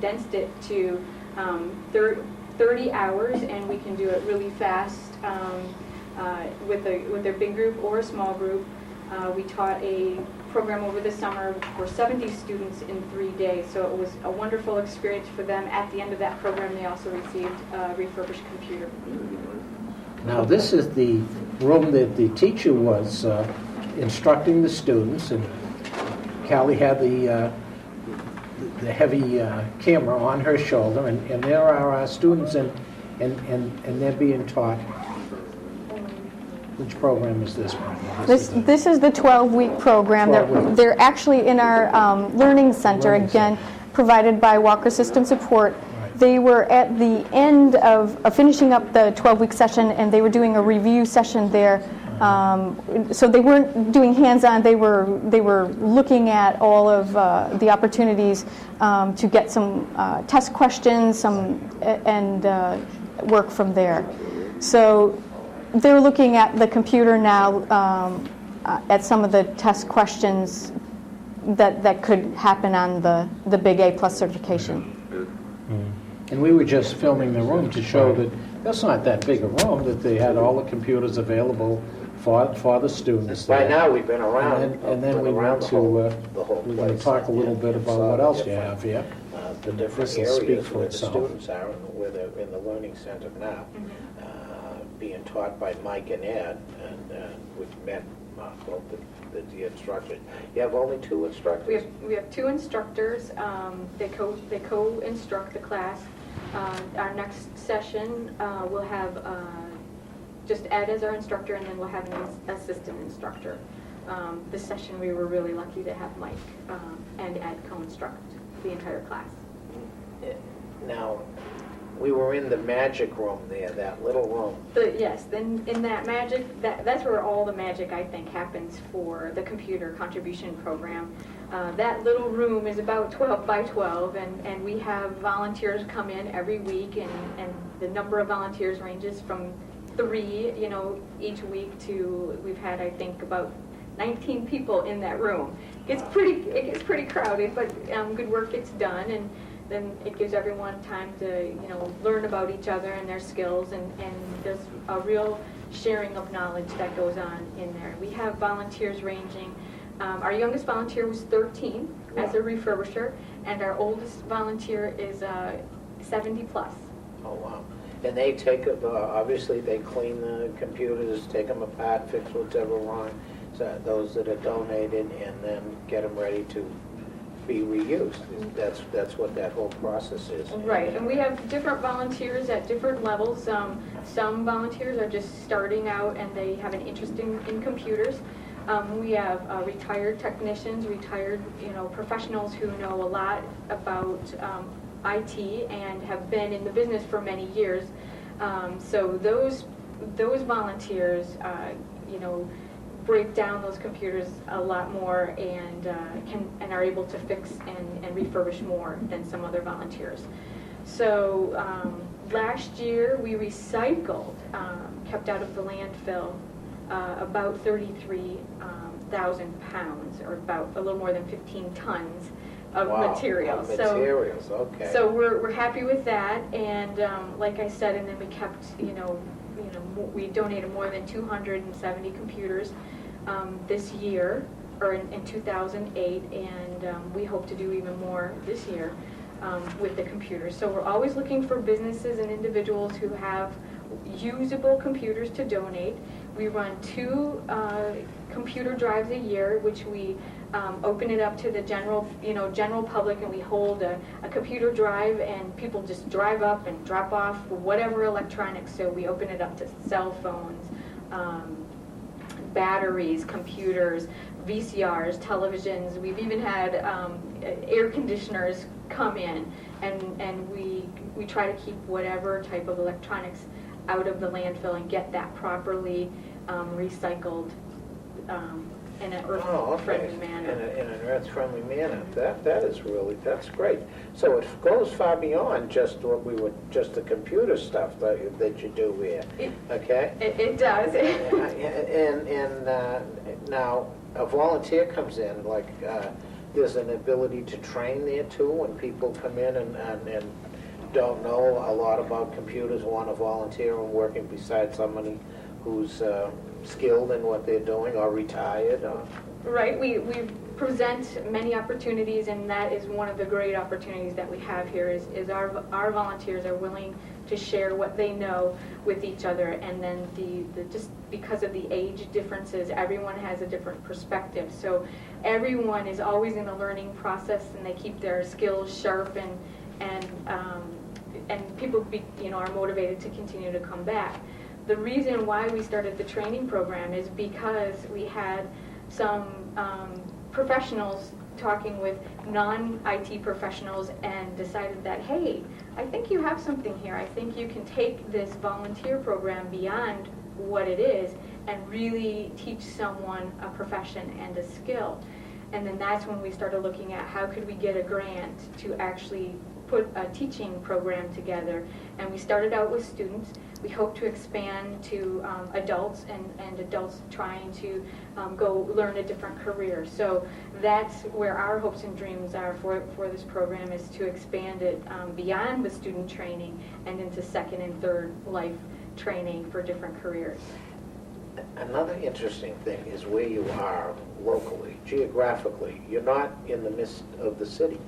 condensed it to 30 hours, and we can do it really fast with their big group or a small group. We taught a program over the summer for 70 students in 3 days, so it was a wonderful experience for them. At the end of that program, they also received a refurbished computer. Now, this is the room that the teacher was instructing the students, and Callie had the heavy camera on her shoulder, and there are our students, and they're being taught. Which program is this one? This is the 12-week program. 12 They're actually in our Learning Center, again, provided by Walker System Support. Right. They were at the end of finishing up the 12-week session, and they were doing a review session there. So they weren't doing hands-on. They were looking at all of the opportunities to get some test questions, and work from there. So they're looking at the computer now, at some of the test questions that could happen on the Big A Plus certification. And we were just filming the room to show that that's not that big a room, that they had all the computers available for the students. By now, we've been around. And then we around went to, we're place. going to talk a little bit about what else you have here. The different This will speak areas for where the itself. students are, and where they're in the Learning Center now, being taught by Mike and Ed, and we've met both the instructors. You have only 2 instructors? We have 2 instructors. They co-instruct the class. Our next session, we'll have just Ed as our instructor, and then we'll have an assistant instructor. This session we were really lucky to have Mike and Ed co-instruct the entire class. Now, we were in the magic room there, that little room. Yes, then in that magic, that's where all the magic, I think, happens for the computer contribution program. That little room is about 12 by 12, and we have volunteers come in every week, and the number of volunteers ranges from 3, each week to, we've had, I think, about 19 people in that room. It gets pretty crowded, but good work gets done, and then it gives everyone time to, learn about each other and their skills, and there's a real sharing of knowledge that goes on in there. We have volunteers ranging. Our youngest volunteer was 13 as a refurbisher, and our oldest volunteer is 70 plus. Oh, wow. And they take, obviously, they clean the computers, take them apart, fix whatever wrong, so those that are donated, and then get them ready to be reused. That's what that whole process is. Right, and we have different volunteers at different levels. Some volunteers are just starting out and they have an interest in computers. We have retired technicians, retired professionals who know a lot about IT and have been in the business for many years. So those volunteers, break down those computers a lot more and are able to fix and refurbish more than some other volunteers. So last year we recycled, kept out of the landfill, about 33,000 pounds, or about a little more than 15 tons of materials. Materials, okay. So we're happy with that, and like I said, and then we kept, we donated more than 270 computers this year, or in 2008, and we hope to do even more this year with the computers. So we're always looking for businesses and individuals who have usable computers to donate. We run 2 computer drives a year, which we open it up to the general public, and we hold a computer drive, and people just drive up and drop off whatever electronics. So we open it up to cell phones, batteries, computers, VCRs, televisions. We've even had air conditioners come in, and we try to keep whatever type of electronics out of the landfill and get that properly recycled in an earth-friendly manner. In an earth-friendly manner. That's great. So it goes far beyond just just the computer stuff that you do here. Okay? It does. And now a volunteer comes in, like there's an ability to train there too, when people come in and don't know a lot about computers, want to volunteer and working beside somebody who's skilled in what they're doing or retired. Right, we present many opportunities, and that is one of the great opportunities that we have here is our volunteers are willing to share what they know with each other, and then the just because of the age differences, everyone has a different perspective. So everyone is always in the learning process, and they keep their skills sharp, and people are motivated to continue to come back. The reason why we started the training program is because we had some professionals talking with non-IT professionals and decided that, hey, I think you have something here. I think you can take this volunteer program beyond what it is and really teach someone a profession and a skill. And then that's when we started looking at how could we get a grant to actually put a teaching program together. And we started out with students. We hope to expand to adults and adults trying to go learn a different career. So that's where our hopes and dreams are for this program, is to expand it beyond the student training and into second and third life training for different careers. Another interesting thing is where you are locally, geographically. You're not in the midst of the city.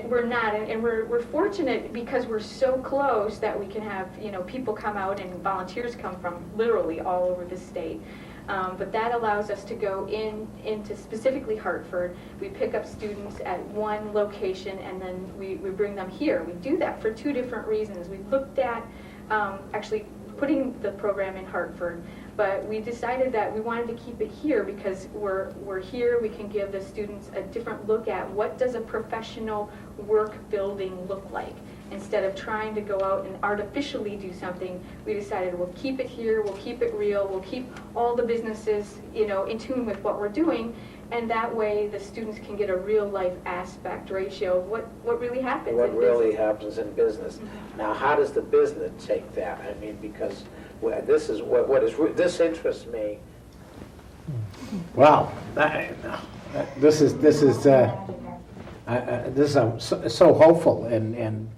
We're not, and we're fortunate because we're so close that we can have people come out and volunteers come from literally all over the state. But that allows us to go into specifically Hartford. We pick up students at one location and then we bring them here. We do that for two different reasons. We looked at actually putting the program in Hartford, but we decided that we wanted to keep it here because we're here. We can give the students a different look at what does a professional work building look like. Instead of trying to go out and artificially do something, we decided we'll keep it here, we'll keep it real, we'll keep all the businesses in tune with what we're doing, and that way the students can get a real life aspect ratio of what really happens What in really business. happens in business. Now, how does the business take that? I mean, because this is this interests me. Well, this is I'm so hopeful, and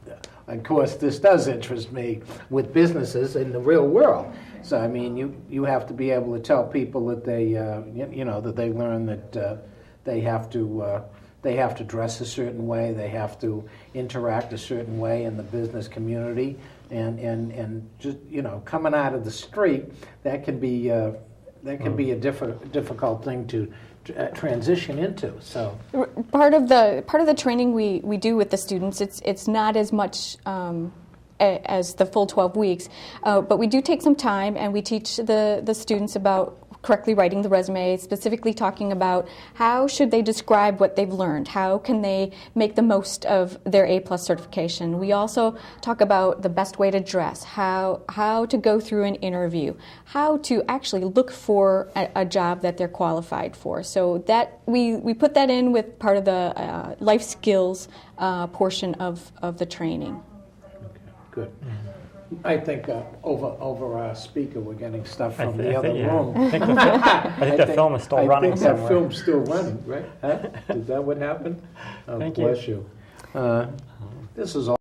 of course this does interest me with businesses in the real world. So I mean, you have to be able to tell people that they that they learn that they have to dress a certain way, they have to interact a certain way in the business community, and just coming out of the street, that can be a difficult thing to transition into. So Part of the training we do with the students, it's not as much as the full 12 weeks, but we do take some time and we teach the students about correctly writing the resume, specifically talking about how should they describe what they've learned, how can they make the most of their A+ certification. We also talk about the best way to dress, how to go through an interview, how to actually look for a job that they're qualified for. So that we put that in with part of the life skills portion of the training. good. I think over our speaker, we're getting stuff from the other room. I think the film is still running I think somewhere. that film's still running, right? Huh? Is that what happened? Oh, Thank bless you. you. This is all.